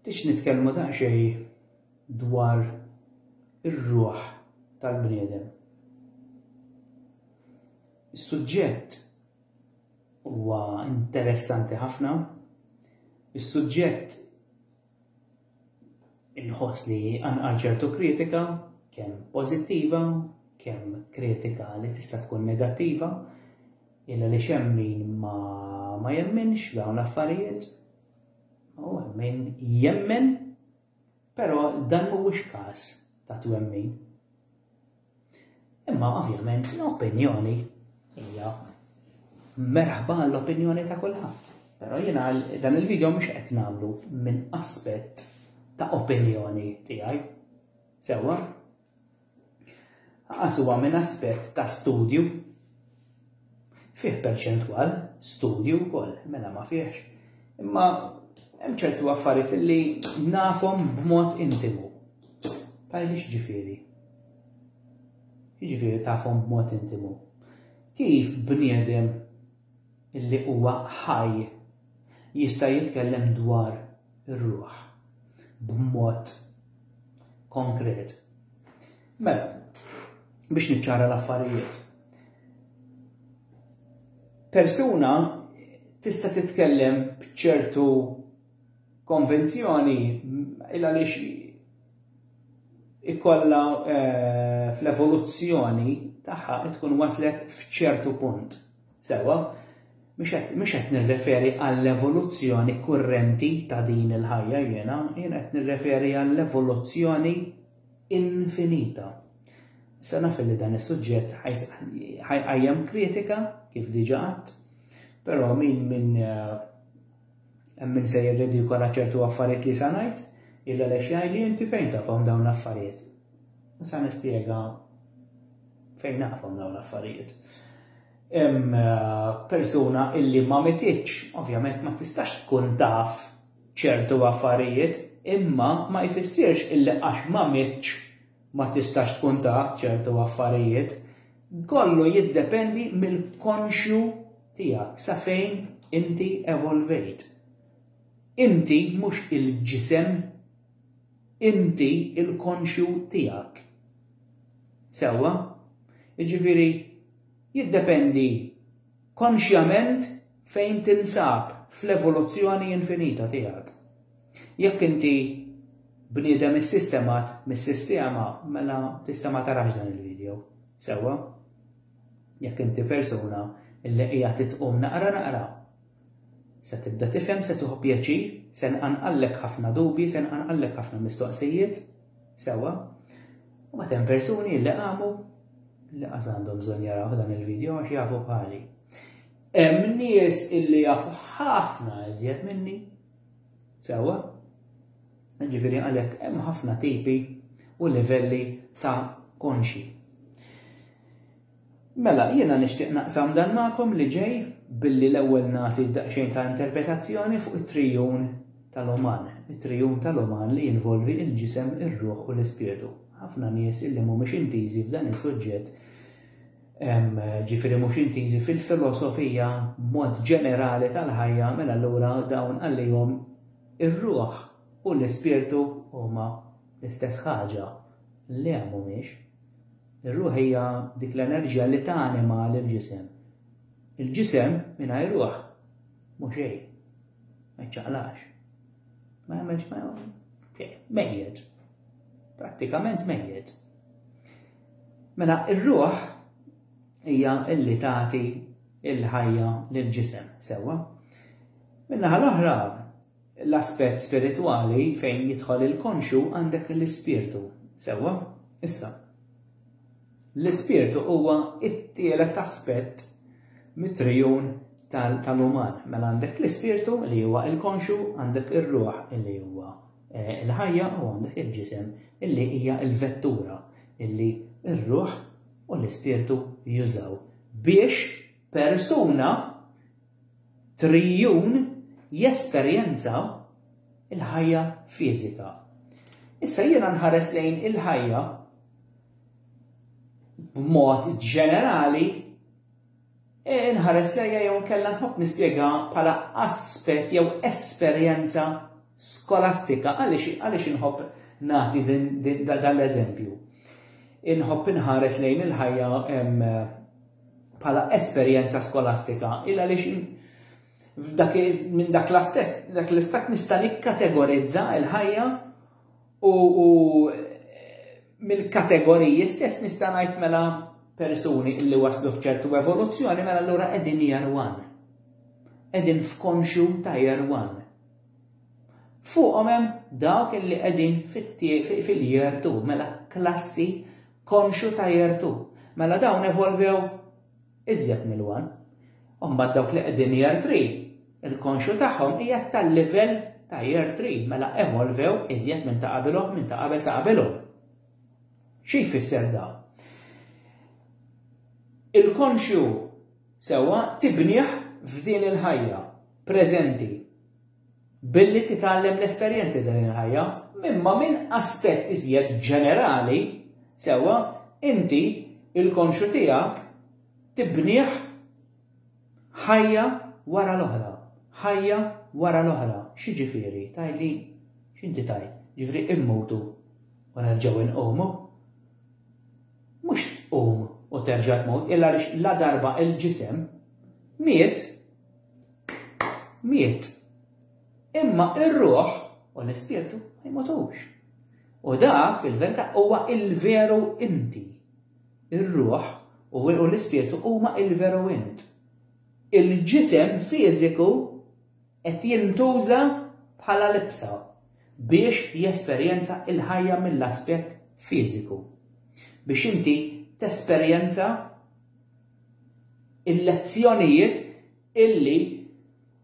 Tix nitkellmu daqsxejn dwar ir-ruħ tal-bniedem. Is-suġġett huwa interessanti ħafna. Is-suġġett inħoss li għanqal ċertu kritika, kemm pożittiva, kemm kritika li tista' tkun negattiva, illa li xemmin ma jemminx dawn l-affarijiet, u min jemmen, però dan mhuwiex każ ta' twemmin. Imma ovvjament l-opinjoni hija merħba l-opinjoni ta' kulħadd. Però jiena dan il-video mhux qed nagħmlu minn aspett ta' opinjoni tiegħi. Sewwa? Huwa minn aspett ta' studju. Fih perċentwal studju wkoll, mela ma fihx. Imma hemm ċertu affarijiet li nafhom b'mod intimu. Tajlix ġifieri. Jiġifieri tafhom b'mod intimu. Kif bniedem illi huwa ħaj jista' jitkellem dwar ir-ruħ b'mod konkret. Mela, biex niċċara l-affarijiet. Persuna tista' titkellem b'ċertu konvenzjoni il għaliex ikollha fl-evoluzzjoni tagħha tkun waslet f'ċertu punt. Sewwa, mhux qed nirreferi għall-evoluzzjoni kurrenti ta' din il-ħajja jiena qed nirreferi għall-evoluzzjoni infinita. Issa naf li dan is-suġġett ħajjem kritika kif diġà qatt, però min se jirridikola ċertu affarijiet li sa ngħid, illa lex jgħidli inti fejn tafhom dawn l-affarijiet. Sa nispjega fejn nafhom dawn l-affarijiet. Hemm persuna illi ma mititx, ovvjament ma tistax tkun taf ċertu affarijiet, imma ma jfissirx illi għax ma mitx ma tistax tkun taf ċertu affarijiet. Kollu jiddependi mill-konxju tiegħek sa fejn inti evolvejt. Inti mhux il-ġisem, inti il-konxju tiegħek. Sewwa? Jiġifieri jiddependi konxjament fejn tinsab fl-evoluzzjoni infinita tiegħek. Jekk inti bniedem is-sistemat mis-sistema, mela tista' ma tarax dan il-video. Sewwa? Jekk inti persuna illi qiegħed titqum naqra, se tibda tifhem, se tuħu pjaċir, se nqanqallek ħafna dubji, se nqanqallek ħafna mistoqsijiet. Sewwa? U ma hemm persuni li qamu li qas għandhom bżonn jaraw dan il-video għax jafu bħali. Hemm nies illi jafu ħafna iżjed minni. Sewwa? Ġifieri għalhekk hemm ħafna tipi u livelli ta' konxi. Mela, jiena nixtieq naqsam dan magħkom li ġej billi l-ewwel nagħti daqsxejn ta' interpretazzjoni fuq it-trijun tal-uman. It-trijun tal-uman li jinvolvi il-ġisem, ir-ruħ u l-ispirtu. Ħafna nies illi mhumiex intiżi f'dan is-suġġett, ġifieri mhux intiżi fil-filosofija b'mod ġenerali tal-ħajja, mela allura dawn għalihom ir-ruħ u l-ispirtu huma l-istess ħaġa. Le mhumiex. Ir-ruħ hija dik l-enerġija li tanima lill-ġisem. Il-ġisem mingħajr ruħ mhux xejn. Ma jċaqlax. Ma jagħmelx mejjed. Prattikament mejjed. Mela ir-ruħ hija li tagħti il-ħajja lill-ġisem. Sewwa? Min-naħa l-oħra l-aspett spiritwali fejn jidħol il-konxu għandek l-ispirtu. Sewwa? Issa. L-ispirtu huwa it-tielet aspett mit-trijun tal-uman. Mela għandek l-ispirtu li huwa il-konxu, għandek ir-ruħ li huwa il-ħajja u għandek il-ġisem illi hija l-vettura illi ir-ruħ u l-ispirtu jużaw biex persuna trijun jesperjenzaw il-ħajja fiżika. Issa jiena nħares lejn il-ħajja b'mod ġenerali, nħares lejha jew nkella nħobb nispjega bħala aspett jew esperjenza skolastika. Għaliex inħobb nagħti dan l-eżempju. Inħobb inħares lejn il-ħajja bħala esperjenza skolastika. Minn dak l-istat nista' nikkategorizza l-ħajja u mill-kategoriji stess nista' ngħid mela persuni li waslu f'ċertu evoluzzjoni mela allura qegħdin year one. Qegħdin f'konxju ta' year one. Fuqhom hemm dawk illi qegħdin fil-year two, mela klassi konxju ta' year two. Mela dawn evolvew iżjed mill-one. U mbagħad dawk li qegħdin year three, il-konxju tagħhom hija tal-livell ta' year three, mela evolvew iżjed minn ta' qabelhom minn ta' qabelhom. Xi jfisser da? Il-konxju sewwa tibnieh f'din il-ħajja preżenti billi titgħallem l-esperjenzi din il-ħajja imma minn aspett iżjed ġenerali sewwa inti il-konxju tiegħek tibnieh ħajja wara l-oħra. Ħajja wara l-oħra. Xi ġifieri? Tgħidli x'inti tgħid? Ġifieri immutu u nerġgħu inqumu? Mhux tqum u terġa' tmut illa għaliex la darba il-ġisem miet. Imma ir-ruħ u l-ispirtu ma jmutux. U dak fil-verità huwa il-veru inti. Ir-ruħ u l-ispirtu huma il-veru int. Il-ġisem fiżiku qed jintuża bħala libsa biex jesperjenza il-ħajja mill-aspett fiżiku. Biex inti tesperjenza il-lezzjonijiet illi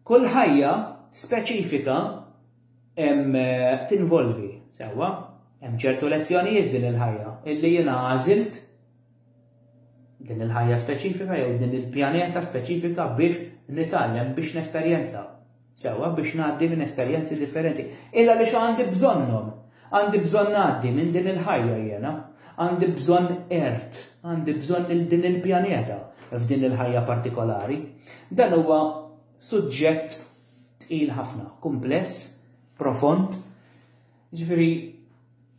kull ħajja speċifika tinvolvi. Sewwa, hemm ċertu lezzjonijiet din il-ħajja illi jiena għażilt din il-ħajja speċifika jew din il-pjaneta speċifika biex nitgħallem biex nesperjenza. Sewwa biex ngħaddi minn esperjenzi differenti. Illa li għandi bżonnhom. Għandi bżonn ngħaddi minn din il-ħajja jiena. Għandi bżonn għandi bżonn din il-pjaneta f'din il-ħajja partikolari. Dan huwa suġġett tqil ħafna, kumpless, profond. Ġifieri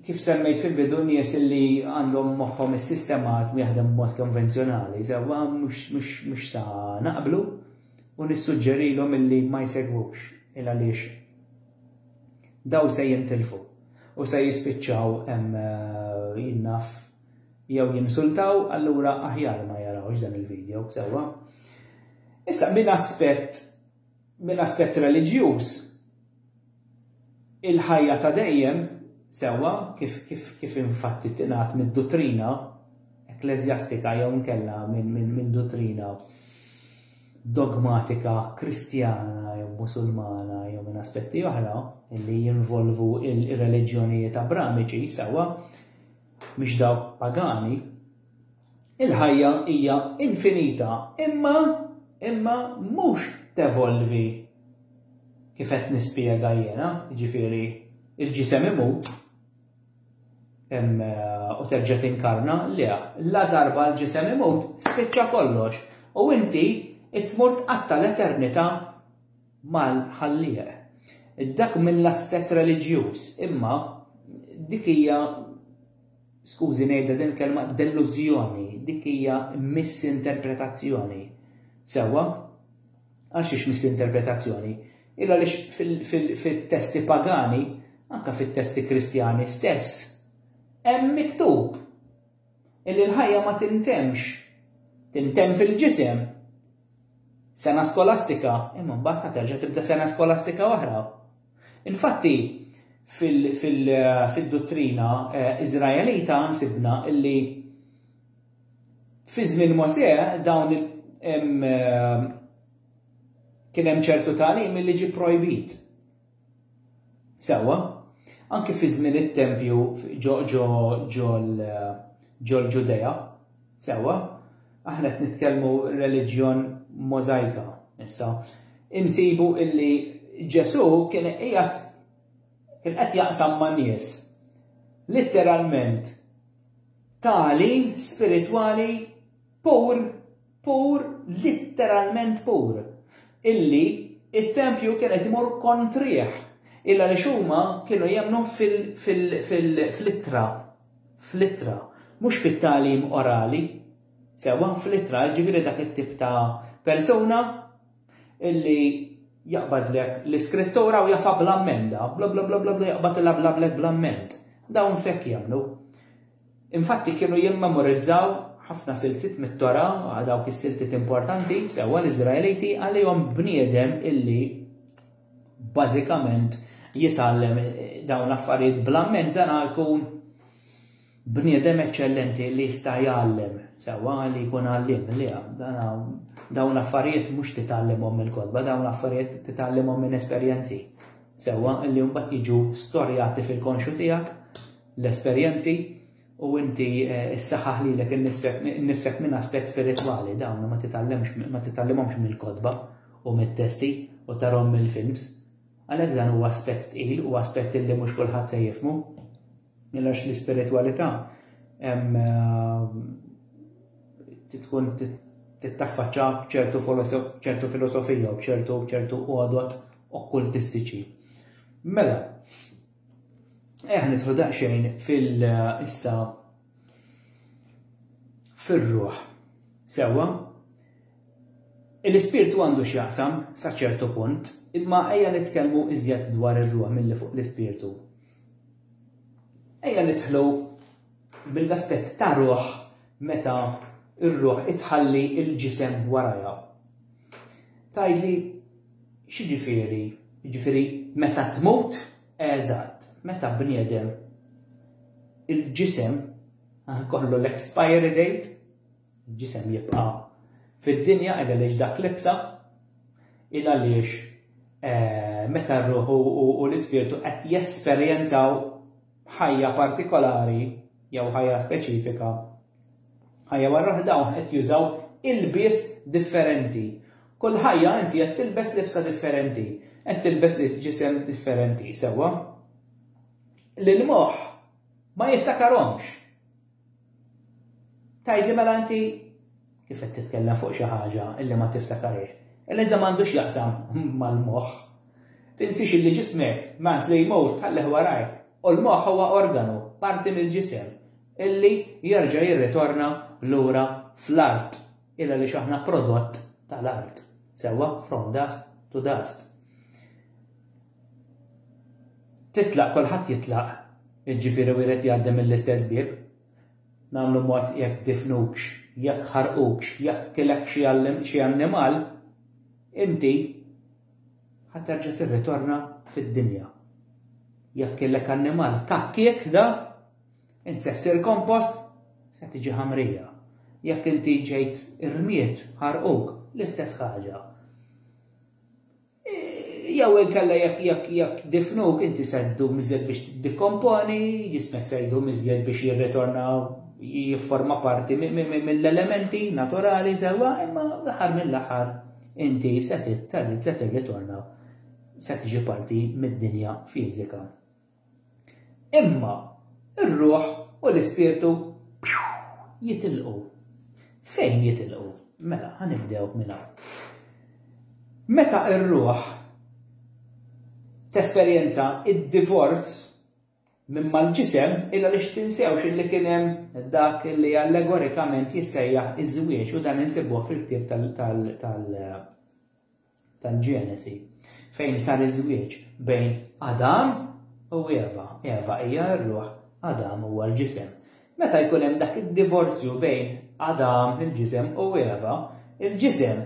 kif semmejt fil-bidu nies li għandhom moħħhom is-sistemat jaħdem b'mod konvenzjonali, sewwa mhux sa naqblu u nissuġġerilhom illi ma jsegwux il għaliex daw se jintilfu u se jispiċċaw jinnaf jew jinsultaw, allura aħjar ma jarawx dan il-video sewwa. Issa minn aspett reliġjuż il-ħajja ta' dejjem sewwa kif infatti tingħat mid-dottrina ekklesjastika jew nkella minn dottrina dogmatika kristjana jew musulmana jew minn aspetti oħra li jinvolvu il-reliġjonijiet abramiċi sewwa mhix dawk pagani, il-ħajja hija infinita imma mhux tevolvi kif qed nispjega jiena, jiġifieri il-ġisem imut u terġa' tinkarna le, la darba l-ġisem imut spiċċa kollox u inti tmur tqatta l-eternità mal-ħallieq. Dak minn l-aspett reliġjuż, imma dik hija skużi ngħidha din il-kelma dellużjoni, dik hija misinterpretazzjoni. Sewwa? Għaliex misinterpretazzjoni? Illa għaliex fit-testi pagani, anke fit-testi kristjani stess, hemm miktub illi l-ħajja ma tintemx, tintemm fil-ġisem. Sena skolastika, imma mbagħad terġa' tibda sena skolastika oħra. Infatti, fil-dottrina Iżraelita nsibna illi fi żmien Mosè dawn kien hemm ċertu tagħlim li ġie projbit. Sewwa, anke fi żmien it-tempju ġol Ġudea, sewwa, aħna qed nitkellmu reliġjon możajka. Issa, insibu illi Ġesu kien qed jaqsam ma' nies litteralment tagħlim spiritwali pur, literalment pur, illi it-tempju kien qed imur kontrih. illa li huma kienu jemnu fil-ittra, mhux fit-tagħlim orali, sewa fl-ittra, ġifieri dak it-tip ta' persuna illi jaqbadlek l-iskrittura u jafa bl-ammenda, bla bla bla bla jaqbadilha bl-amment. Dawn fekk jagħmlu. Infatti kienu jimmemorizzaw ħafna siltiet mit-Tora, dawk is-siltiet importanti, sewa l-Iżraeliti għalihom bniedem illi bażikament jitgħallem dawn l-affarijiet bl-amment dan jkun bniedem eċċellenti li jista' jgħallem, sewa li jkun għallim li dawn l-affarijiet mhux titgħallimhom mill-kotba, dawn l-affarijiet titgħallimhom minn esperjenzi. Sewa li mbagħad jiġu storjati fil-konxu tiegħek l-esperjenzi u inti issaħħaħ lilek innifsek minn aspett spiritwali dawn ma titgħallimhomx mill-kotba u mit-testi u tarhom mill-films. Għalhekk dan huwa aspett tqil u aspett li mhux kulħadd se jifhmu. Għax l-ispiritualità tkun tittaffaċċa b'ċertu filosofija u b'ċertu għodot okkultistiċi. Mela, nidħlu daqsxejn issa fir-ruħ. Sewwa, l-ispirtu għandu x'jaqsam sa ċertu punt, imma ejja nitkellmu iżjed dwar ir-ruħ milli fuq l-ispirtu. Ejja nidħlu bil-aspett ta' ruħ meta ir-ruħ itħalli il-ġisem warajha. Tgħidli x'jiġifieri? Jiġifieri meta tmut, eżatt, meta bniedem il-ġisem kollu l-expiry date, il-ġisem jibqa' fid-dinja għaliex dak libsa, il għaliex meta r-ruħ u l-ispirtu qed jesperjenzaw ħajja partikolari jew ħajja speċifika. Ħajja warraħ dawn qed jużaw ilbies differenti. Kull ħajja inti qed tilbes libsa differenti, qed tilbes ġisem differenti, sewwa. L-moħħ ma jiftakarhomx. Tgħidli mela inti kif qed titkellem fuq xi ħaġa illi ma tiftakarix. Illi da m'għandux jaqsam mal-moħħ. Tinsix illi ġismek mans li jmut tħalleh warajk. U l-moħħ huwa organu, parti mill-ġisem, illi jerġa' jirritorna lura fl-art, illa li aħna prodott tal-art, sewwa from dust to dust. Titlaq kulħadd jitlaq, jiġifieri wieħed jgħaddem mill-istess bieb. Nagħmlu mod jekk tifnukx, jekk ħarqukx, jekk kilek xi annimal, inti ħadd terġa' tirritorna fid-dinja. Jekk kellek annimal kakkiek da, inti ssir kompost, se tiġi ħamrija. Jekk inti ġejt irmiet ħarquk, l-istess ħaġa. Jew inkella jekk difnuk inti seddu miżjed biex tiddekomponi, jismek seddu miżjed biex jirritorna jifforma parti mill-elementi naturali sewwa, imma l-aħħar mill-aħħar inti se tirritorna se tiġi parti mid-dinja fiżika. Imma ir-ruħ u l-ispirtu jitilqu. Fejn jitilqu? Mela, ħanibdew minn hawn. Meta ir-ruħ tesperjenza id-divorz minn mal-ġisem illa li x'tinsewx illi kien hemm dak li allegorikament jissejjaħ iż-żwieġ u dan insibuh fil-ktieb tal-Ġenesi fejn sar iż-żwieġ bejn Adam u Eva. Eva hija r-ruħ, Adam huwa l-ġisem. Meta jkun hemm dak id-divorzju bejn Adam, il-ġisem u Eva, il-ġisem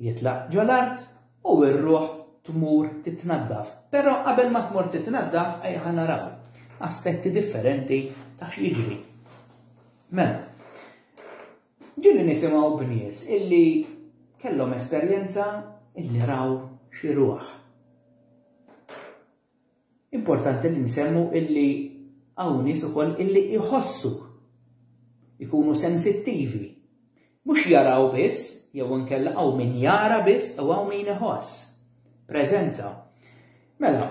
jitlaq ġol-art u r-ruħ tmur titnaddaf. Però qabel ma tmur titnaddaf ejja naraw aspetti differenti ta' x'jiġri. Mela, ġieli nisimgħu bnies illi kellhom esperjenza illi raw xi ruħ. Importanti li nsemmu illi hawn nies ukoll illi iħossu, ikunu sensittivi. Mhux jaraw biss, jew inkella hawn min jara biss u hawn min iħoss. Preżenza. Mela,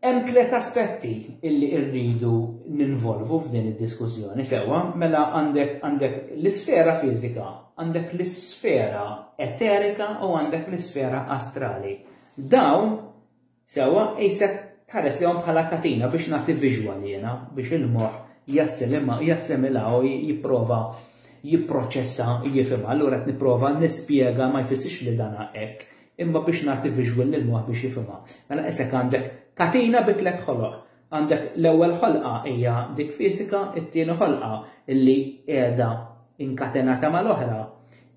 hemm tliet aspetti illi rridu ninvolvu f'din id-diskussjoni sewwa, mela għandek l-isfera fiżika, għandek l-isfera eterika u għandek l-isfera astrali. Dawn sewa isek tħares lihom bħala katina biex nagħti viżwali jiena biex il-moħħ jassimila u jipprova jipproċessa jifhimha. Allura qed nipprova nispjega ma jfissirx li dan hekk, imma biex nagħti viżwal lil-moħħ biex jifhimha. Mela isek għandek katina bi tliet ħoloq. Għandek l-ewwel ħolqa hija dik fiżika, it-tieni ħolqa illi qiegħda inkatenata mal-oħra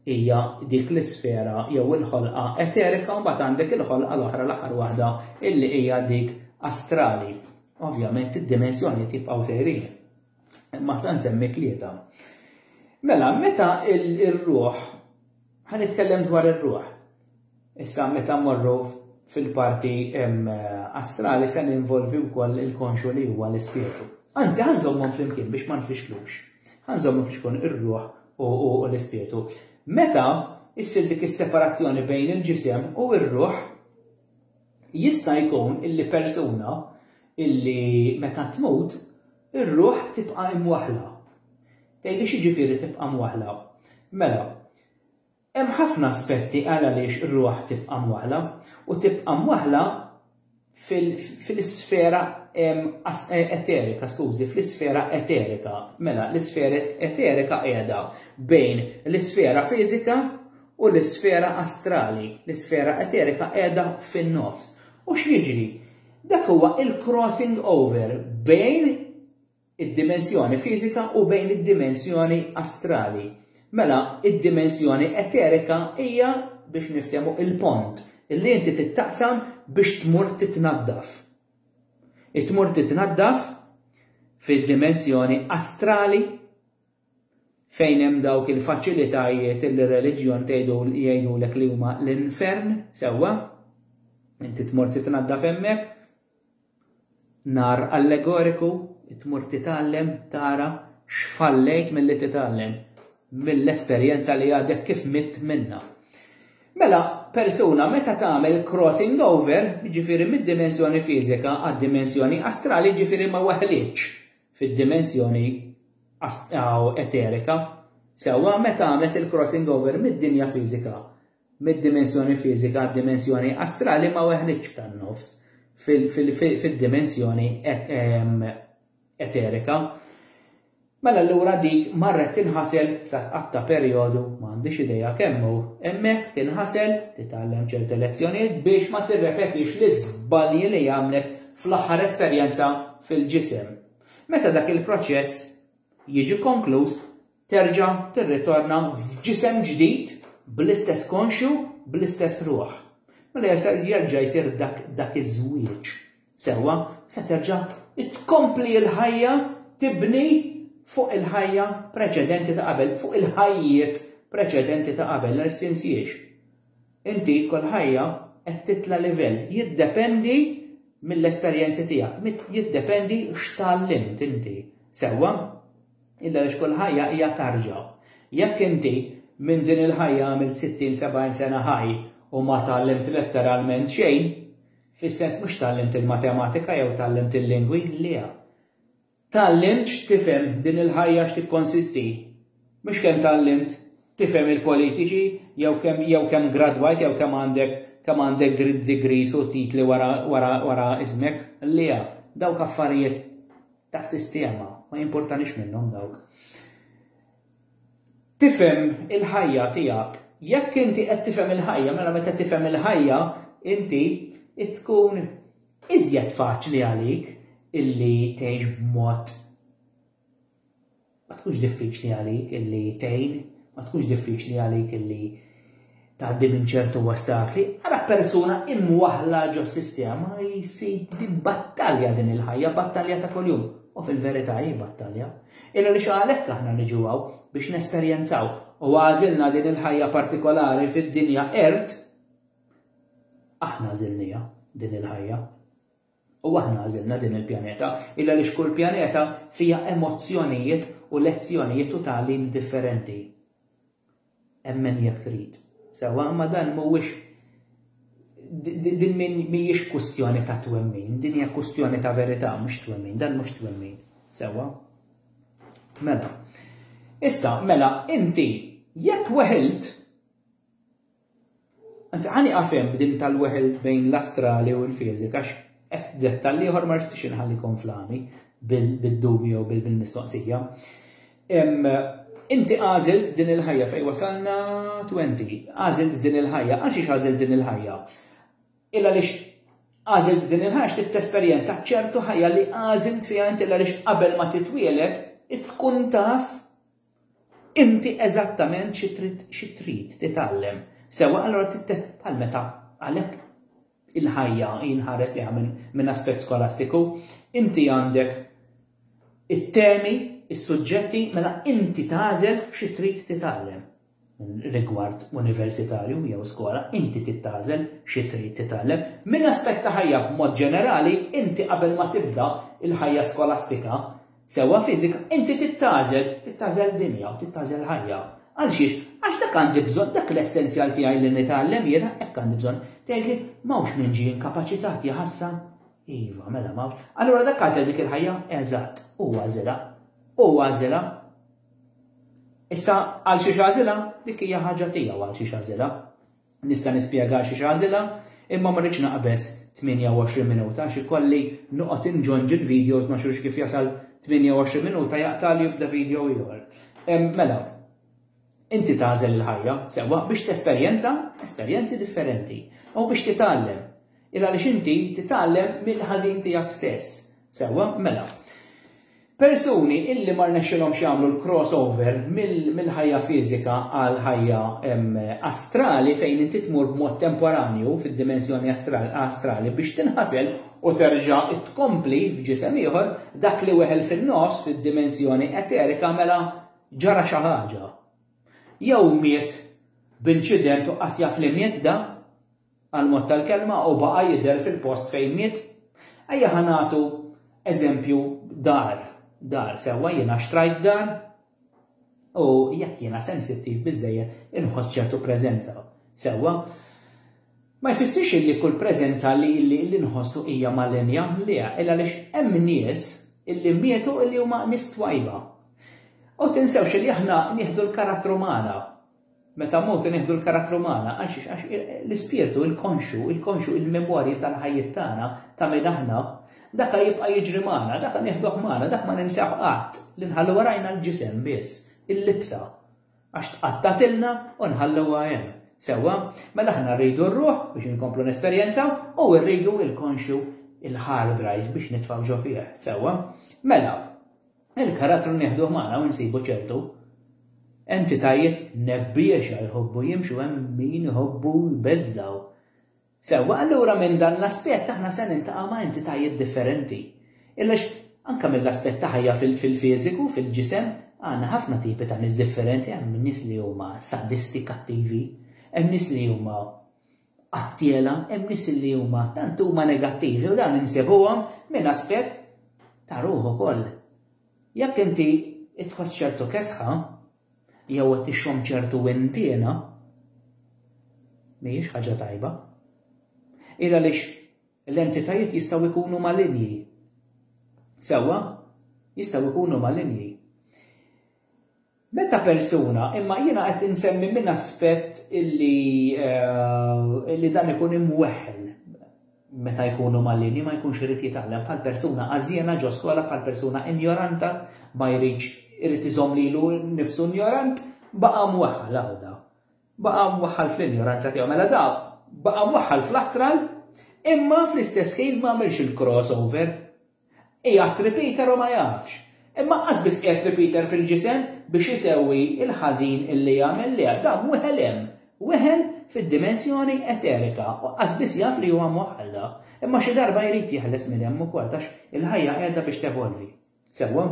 hija dik l-isfera jew il-ħolqa eterika, u mbagħad għandek il-ħolqa l-oħra l-aħħar waħda illi hija dik astrali. Ovvjament id-dimensjoni tibqgħu sejrin. Ma sa nsemmi tlieta. Mela, meta ir-ruħ, ħanitkellem dwar ir-ruħ. Issa meta mmorru fil-parti astrali se ninvolvi wkoll il-konxu li huwa l-ispirtu. Anzi, ħanżommhom flimkien biex ma nfixklux. Ħanżommu fixkun ir-ruħ u l-ispirtu. Meta issir dik is-separazzjoni bejn il-ġisem u r-ruħ, jista' jkun illi persuna illi meta tmut ir-ruħ tibqa' imwaħla. Tgħidi x'jiġifieri tibqa' mwaħla. Mela, hemm ħafna aspetti għaliex ir-ruħ tibqa' mwaħla u tibqa' mwaħla fil-sfera eterika, fl-isfera eterika. Mela, l-isfera eterika qiegħda bejn l-isfera fiżika u l-isfera astrali. L-isfera eterika qiegħda fin-nofs. U x'jiġri? Dak huwa il-crossing over bejn id-dimensjoni fiżika u bejn id-dimensjoni astrali. Mela, id-dimensjoni eterika hija biex niftehmu il-pont illi inti tittaqsam biex tmur titnaddaf. Tmur titnaddaf fid-dimensjoni astrali fejn hemm dawk il-faċilitajiet il-reliġjon jgħidulek li huma l-infern sewwa. Inti tmur titnaddaf hemmhekk, nar allegoriku, tmur titgħallem tara x'fallejt milli titgħallem mill-esperjenza li għadek kif mitt minnha. Mela, persuna meta tagħmel crossing over, ġifieri mid-dimensjoni fiżika għad-dimensjoni astrali, ġifieri ma waħlitx fid-dimensjoni eterika. Sewwa meta għamlet il-crossing over mid-dinja fiżika, mid-dimensjoni fiżika għad-dimensjoni astrali ma waħlitx tan-nofs fid-dimensjoni eterika. Mela allura dik marret tinħasel sa qatta perjodu m'għandix idea kemm hu, hemmhekk tinħasel titgħallem ċerti lezzjonijiet biex ma tirrepetix l-iżbalji li għamlet fl-aħħar esperjenza fil-ġisem. Meta dak il-proċess jiġi konkluż, terġa' tirritorna f'ġisem ġdid bl-istess konxu, bl-istess ruħ. Mela jerġa' jsir dak iż-żwieġ. Sewwa se terġa' tkompli l-ħajja tibni fuq il-ħajja preċedenti ta' qabel, fuq il-ħajjiet preċedenti ta' qabel, la tinsiex. Inti kol ħajja qed titla' livell, jiddependi mill-esperjenzi tiegħek, jiddependi x'tallimt inti. Sewwa, illa li kol ħajja hija tarġa. Jekk inti minn din il-ħajja għamilt 60-70 sena ħaj u ma tallimt letteralment xejn, fis-sens mhux tallimt il-matematika jew tallimt il-lingwi, le. Tallimt x'tifhem din il-ħajja x'tikkonsisti. Mhux kemm tallimt tifhem il-politiċi jew kemm gradwajt jew kemm għandek degrees u titli wara ismek. Le, dawk affarijiet tas-sistema ma jimportanix minnhom dawk. Tifhem il-ħajja tiegħek. Jekk inti qed tifhem il-ħajja, mela meta tifhem il-ħajja, inti tkun iżjed faċli għalik illi tgħix b'mod ma tkunx diffiċli għalik illi tgħin, ma tkunx diffiċli għalik illi tgħaddi minn ċertu ostakli. Ara persuna imwaħla ġo s-sistema jsir din battalja din il-ħajja, battalja ta' kuljum. U fil-verità hi battalja. Illa li x'għalhekk aħna niġu biex nesperjenzaw u għażilna din il-ħajja partikolari fid-dinja ert, aħna għażilnija din il-ħajja. U aħna għażilna din il-pjaneta, illa li xkull pjaneta fija emozzjonijiet u lezzjonijiet u tagħlim differenti. Emmen jekk trid. Sewwa ma dan mhuwiex din mhijiex kwistjoni ta' twemmin, din hija kwistjoni ta' verità mhux twemmin, dan mhux twemmin. Sewwa? Mela. Issa, mela, inti jekk weħilt Anzi, ħani għafem b'din tal-weħel bejn l-astrali u l-fizika, għax dettalli ieħor ma rridx inħallikom flami bil-dubju u bil-mistoqsija. Inti għażilt din il-ħajja fejn wasalna 20, għażilt din il-ħajja, għaliex għażilt din il-ħajja? Illa lix għażilt din il-ħajja x'tit esperjenza ċertu ħajja li għażilt fiha inti illa lix qabel ma titwieled tkun taf inti eżattament xi trid titgħallem. Sewa allura bħal meta għalhekk il-ħajja jinħares liha minn aspett skolastiku, inti għandek it-temi, is-suġġetti mela inti tagħżel xi trid titgħallem. Rigward universitarju jew skola, inti titgħażel xi trid titgħallem. Minn aspett ta' ħajja b'mod ġenerali, inti qabel ma tibda il-ħajja skolastika sewa fiżika, inti titgħażel dinja u titgħażel ħajja. Għalxiex, għax dak għandi bżonn, dak l-essenzjal tiegħi li nitgħallem jiena hekk għandi bżonn. Tgħidli m'hawnx minn ġie inkapaċitati ħasra. Iva, mela m'hawnx. Allura dak għażel dik il-ħajja eżatt, huwa għażilha. Issa għal xi għażilha, dik hija ħaġa tiegħu għal xi għażilha. Nista' nispjega xi għażilha, imma ma rridx naqbes 28 minuta xi kolli noqgħod inġonġil videos ma xurx kif jasal 28 minuta jaqtali jibda video ieħor. Mela, inti tagħżel il-ħajja sewwa biex esperjenzi differenti u biex titgħallem. Illa għaliex inti titgħallem mill-ħażin tiegħek stess. Sewwa, mela. Persuni illi ma rnexxilhomx jagħmlu l-crossover mill-ħajja fiżika għal ħajja astrali fejn inti tmur b'mod temporanju fid-dimensjoni astrali biex tinħasel u terġa' tkompli f'ġisem ieħor dak li weħel fin-nofs fid-dimensjoni eterika mela ġara xi ħaġa. Jew miet b'inċident u qasja fl-imiet da għal-mod tal-kelma u baqa' jidher fil-post fejn miet. Ejja ħanatu eżempju dar sewwa jiena xtrajt dar u jekk jiena sensittiv biżżejjed inħoss ċertu preżenza. Sewwa ma jfissirx li kull preżenza li nħossu hija malinja liha illa għaliex hemm nies illi mietu illi huma nies twajba. U tinsewx li aħna nieħdu l-karattru magħna. Meta mowtu nieħdu l-karattru magħna għax l-ispirtu, il-konxu, il-memorji tal-ħajjiet tagħna ta' minn aħna dak jibqa' jiġri magħna, dak nieħduh magħna, dak ma nimsejħu qatt li nħallu warajna l-ġisem biss, il-libsa. Għax tqattatilna u nħalluha hemm. Sewwa, mela aħna rridu r-ruħ biex inkomplu nesperjenzaw u rridu l-konxu il-hard drive biex nitfgħu ġo fih. Sewwa, mela il-karattru nieħduh magħna u nsibu ċertu entitajiet nebbiexa jħobbu jimxu hemm min jħobbu jbeżżaw. Sewwa allura minn dan l-aspett aħna se niltaqgħu ma' entitajiet differenti. Illax anke mill-aspett ta' ħajja fil-fiżiku, fil-ġisem, għandna ħafna tipi ta' nies differenti, hemm nies li huma sadisti kattivi, hemm nies li huma qattiela, hemm nies li huma tant huma negattivi u dan insibuhom minn aspett ta' ruħ ukoll. Jekk inti tħoss ċertu kesħa, jew qed tixxomm ċertu wentiena, mhijiex ħaġa tajba. Illa għaliex l-entitajiet jistgħu jkunu malinji. Sewwa, jistgħu jkunu malinji. Meta persuna, imma jiena qed insemmi minn aspett illi dan ikun imweħħel meta jkunu malinji ma jkunx irid jitgħallem bħal persuna għażjena ġo skola bħal persuna injoranta ma jridx irid iżomm lilu nnifsu injorant baqa' mwaħħal għawda. Baqa' mwaħħal fl-injoranza tiegħu mela da baqa' mwaħħal fl-astral imma fl-istess ħin ma għamilx il-crossover. Qiegħed repeater u ma jafx. Imma qasbis qiegħed repeater fil-ġisem biex isewwi il-ħażin illi jagħmel li dan weħel hemm. Weħel fid-dimensjoni eterika u qasbis jaf li huwa mwaħħal. Imma xi darba jrid jeħles minn hemm ukoll għax il-ħajja qiegħda biex tevolvi. Sewwa?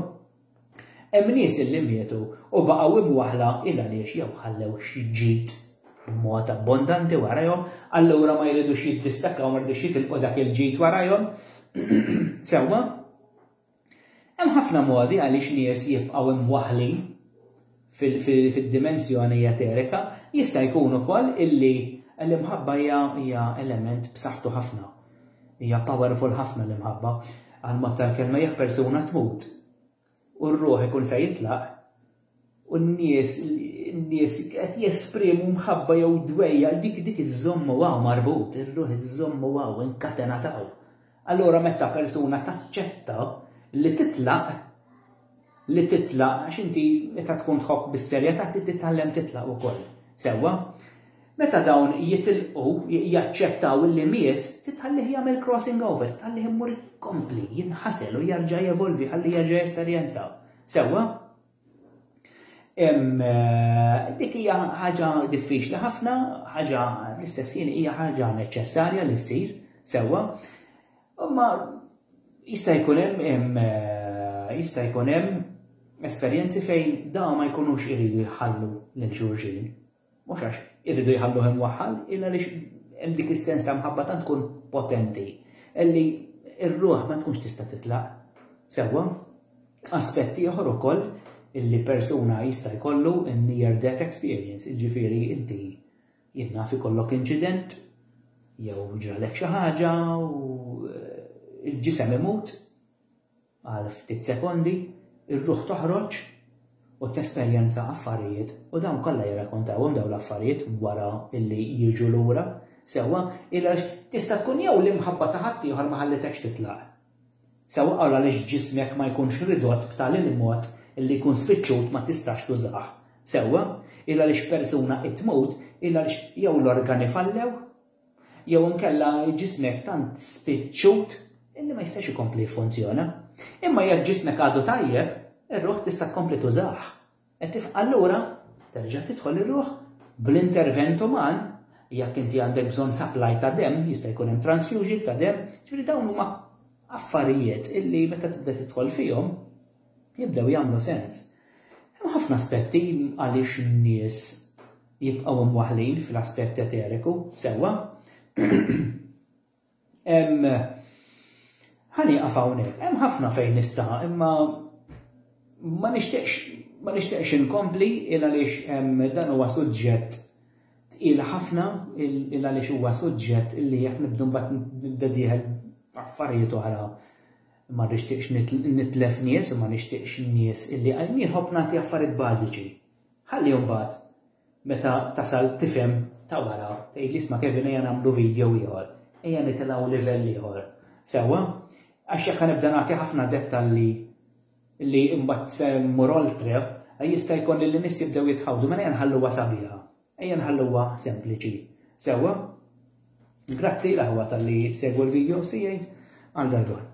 Hemm nies illi mietu u baqgħu imwaħħla il għaliex jew ħallew xi ġid b'mod abbondanti warajhom, allura ma jridux jiddistakkaw ma jridux jitilqu dak il-ġid warajhom. Sewwa? Hemm ħafna modi għaliex nies jibqgħu imwaħħlin fid-dimensjoni eterika, jista' jkun ukoll illi l-imħabba hija element b'saħħtu ħafna. Hija powerful ħafna l-imħabba għal mod tal-kelma jekk persuna tmut u r-ruħ ikun se jitlaq u n-nies qed jesprimu mħabba jew dwejja dik iż-żommu waw marbut, ir-ruħ iż-żommu waw inkatenataw. Allura meta persuna taċċetta li titlaq għax inti meta tkun tħobb bis-serjetà titgħallem titlaq ukoll. Sewwa, meta dawn jitilqu jaċċettaw li miet, titħallih jagħmel crossing over, titħallih immur ikompli, jinħasel u jerġa' jevolvi ħalli jerġa' jesperjenza. Sewwa, dik hija ħaġa diffiċli ħafna, ħaġa l-istess ħin hija ħaġa neċessarja li ssir sewwa, imma jista' jkun hemm esperjenzi fejn dawn ma jkunux iridu jħallu lil xulxin. Mhux għax iridu jħallu hemm waħħal, illa li hemm dik is-sens ta' mħabba tant tkun potenti, illi r-ruħ ma tkunx tista' titlaq. Sewwa, aspetti oħra wkoll illi persuna jista' jkollu near death experience, jiġifieri inti jinnaf ikollok inċident jew ġralek xi ħaġa u l-ġisem imut għal ftit sekondi, ir-ruħ toħroġ u tesperjenza affarijiet u dawn kollha jirrakkontawhom dawn l-affarijiet wara illi jiġu lura sewwa għaliex tista' tkun jew l-imħabba ta' ħadd ieħor ma ħallitekx titlaq. Sewwa għaliex ġismek ma jkunx ridott b'tali mod illi jkun spiċċut ma tistax tużah. Sewwa, illa għaliex persuna tmut, illa għaliex jew l-organi fallew, jew inkella ġismek tant spiċċut illi ma jistax ikompli jiffunzjona. Imma jekk ġismek għadu tajjeb, ir-ruħ tista' tkompli tużah. Allura terġa' tidħol ir-ruħ bl-intervent uman, jekk inti għandek bżonn supply ta' demm, jista' jkun hemm transfusion ta' demm, ġifieri dawn huma affarijiet illi meta tibda tidħol fihom jibdew jagħmlu sens. Hemm ħafna aspetti għaliex in-nies jibqgħu mwaħħlin fl-aspett eteriku sewwa. Ħanieqaf hawnhekk, hemm ħafna fejn nista' imma ma nixtieqx inkompli il għaliex dan huwa suġġett tqil ħafna il għaliex huwa suġġett illi jekk nibdu mbagħad nibda dieħel affarijiet oħra ma nixtieqx nitlef nies u ma nixtieqx nies illi nħobb nagħti affarijiet bażiċi. Ħalli mbagħad meta tasal tifhem ta' wara tgħidli isma' Kevin ejja nagħmlu video ieħor, ejja nitilgħu livell ieħor. Sewwa, għax jekk nibda nagħti ħafna dettalji li mbagħad se mmur oltre, jista' jkun li nies jibdew jitħawdu ma ejja nħalluha sabiħa, ejja nħalluha sempliċi. Sewwa, grazzi l-aħwa tal-li segwu l-video tiegħi għal darb'oħra.